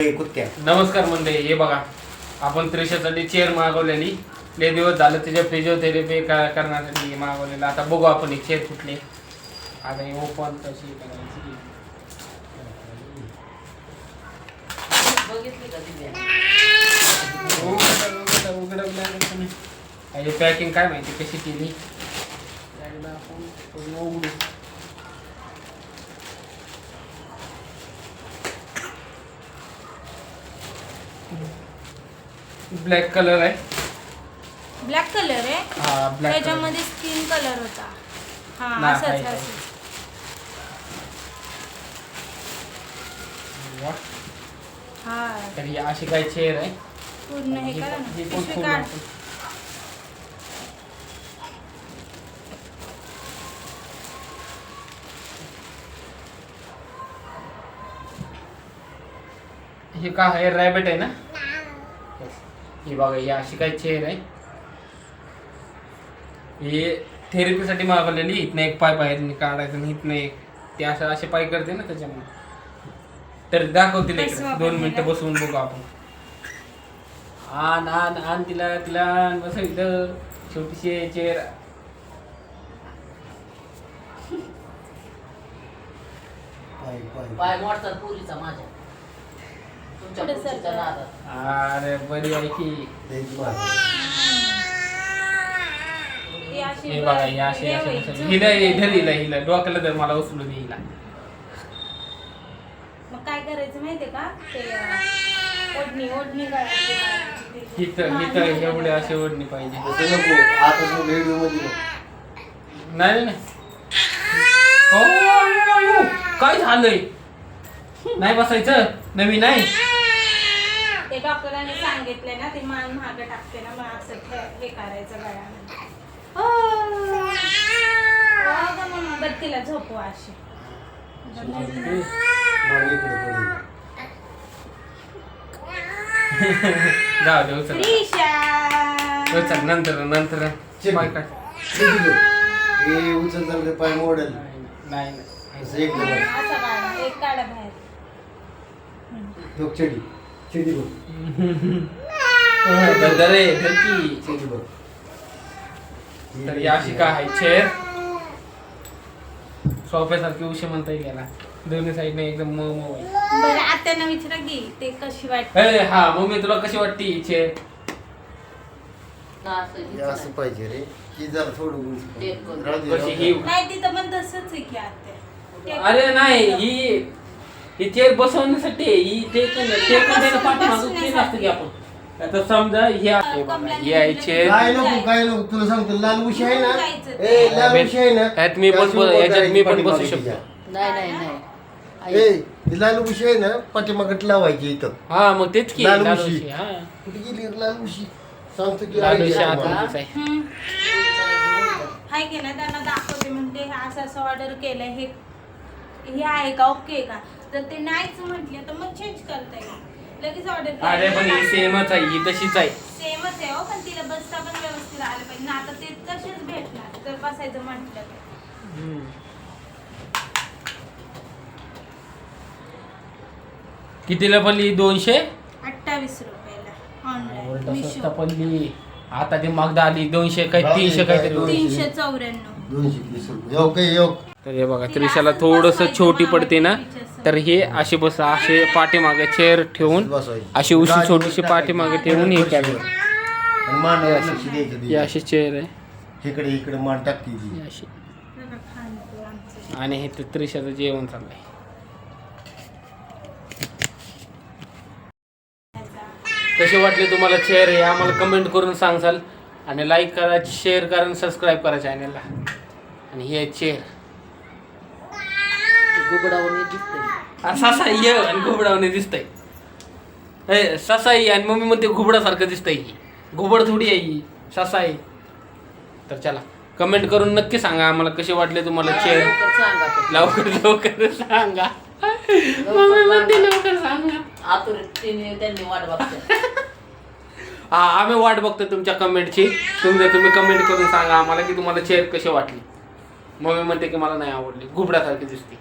कुत्त्या. नमस्कार मंडळी, हे बघा आपण त्रिशासाठी चेअर मागवलेली. लय दिवस झालं त्याच्या फिजिओथेरपी करण्यासाठी मागवलेलं. आता बघू आपण एक चेअर कुठली. आता हे ओपन कशी करायची उघडवल्या. पॅकिंग काय माहिती कशी केली. आपण पूर्ण उघडू. ब्लॅक कलर आहे. ब्लॅक कलर आहे. हा ब्लॅक. त्याच्यामध्ये स्किन कलर होता. हा नाही, असंच आहे. असंच. हा तर ही अशी काय चेअर आहे. पूर्ण हे करा ना, ही पण पिशवी पूर्ण काढ. आपण- हे का आहे, रॅबिट आहे ना. ही बघा ही अशी काय चेअर आहे. ही थेरपीसाठी मागवलेली. इथनं एक पाय बाहेर काढायचं आणि इथनं एक ते असं असे पाय करते ना त्याच्यामुळे. तर दाखवतील एक बसवा 2 मिनिटं पहिला. बसवून बघू आपण. आण तिला बस इथं छोटीशी चेअर. पाय मोडतात पुरीचा माझ्या तुमच्या पुढे पुढच्या सरका. नादात. अरे बरी आहे की. ही अशी हे बघा ही अशी हे अशी होईल, बसवली. झुक हिला होईल. हिला डोक्याला तर मला उचलून दे हिला. मग काय करायचं माहितीये का, ते ओढणी काढायची. हिथं एवढे असे ओढणी पाहिजे. नाही नाही हो, काय झालंय. नाही बसायचं नवीन आहे. ते डॉक्टरांनी सांगितलंय ना, ते मान मागे टाकते ना, मग असं हे करायचं गळ्यामध्ये. बत्तीला झोपू अशी. जाऊ दे उचल. त्रिशा उचल नंतर पाय काढ. पाय मॉडेल नाही एक असा काढा, एक काढा बाहेर. चेडी चेडी बघ. धर की. चेडी बघ. तर ही अशी काय आहे चेअर. सोफ्यासारखी उशी म्हणता येईल याला. दोन्ही साईडने एकदम मऊ आहे. बरं आत्यानं विचारा की ते कशी वाटते. हा मम्मी तुला कशी वाटते ही चेअर. ना असं हे हिचं असं नाही. पाहिजे रे. ही जरा थोडं उंच ते पाहिजे. कोण? राहू दे, कशी राहू ही. दे. नाही तिथं पण तसंच आहे की आत्या. अरे नाही ही चेअर बसवण्यासाठी आहे. ही ते पाठीमागून ते नसतं की आपण. आता समजा ही आहे चेअर. काय नको तुला सांगतो लाल उशी आहे ना. जायचं. ए लाल उशी आहे ना. यात मी पण याच्यात मी पण बसू शकतो. नाही ए ही लाल उशी आहे ना, पाठीमागत लावायची इथं. हा मग तेच की लाल लाल उशी. उशी, हा. कुठे गेली रे लाल उशी. सांगतो की लाल आहे उशी आता. आतमध्येच आहे. हाय की नाही, त्यांना दाखवते म्हणते असं ऑर्डर केलंय, हे आहे का, ओके का. तर ते नाहीच म्हटले तर मग चेंज करता येईल. लगेच ऑर्डर अरे पण ही सेमच आहे. ही तशीच आहे. सेमच आहे हो, पण तिला बसता पण व्यवस्थित आलं पाहिजे ना. आता ते तसेच भेटणार तर बसायचं म्हटलं तर. कितीला पडली. 28 रुपयाला ऑनलाईन मिशो. पडली. आता ते मागदा आली 200 काय 300 काहीतरी. 394. 220 रुपये. योग तर हे बघा त्रिशाला थोडस छोटी पडते ना, तर हे अशी बस असे पाठीमागे चेअर ठेवून अशी उशी छोटीशी पाठीमागे ठेवून हे कॅबिन. मांडव लक्ष द्यायचं ही अशी चेअर आहे. इकडे मान टाकते ती. ही अशी. आणि हे ते त्रिशाचं जेवण चाललंय. कसे वाटले तुम्हाला चेअर हे आम्हाला कमेंट करून सांगाल. आणि लाईक करा, शेअर करा आणि सबस्क्राईब करा चॅनलला. आणि हे चेअर गुबडावून दिसतंय. ससाई आणि घुबडावणे दिसतंय. ससाई आणि मम्मी म्हणते घुबडासारखं दिसतंय. ही घुबड थोडी आहे, ही ससाई. तर चला कमेंट करून नक्की सांगा आम्हाला कसे वाटले तुम्हाला चेअर. लवकर सांगा पण. लवकर सांगा. मम्मी म्हणते लवकर सांगा. आतुरतेने त्यांनी वाट बघतात. हा आम्ही वाट बघतो तुमच्या कमेंटची. तुम्ही कमेंट करून सांगा आम्हाला की तुम्हाला चेअर कशी वाटली. मम्मी म्हणते की मला नाही आवडली, घुबडासारखी दिसते.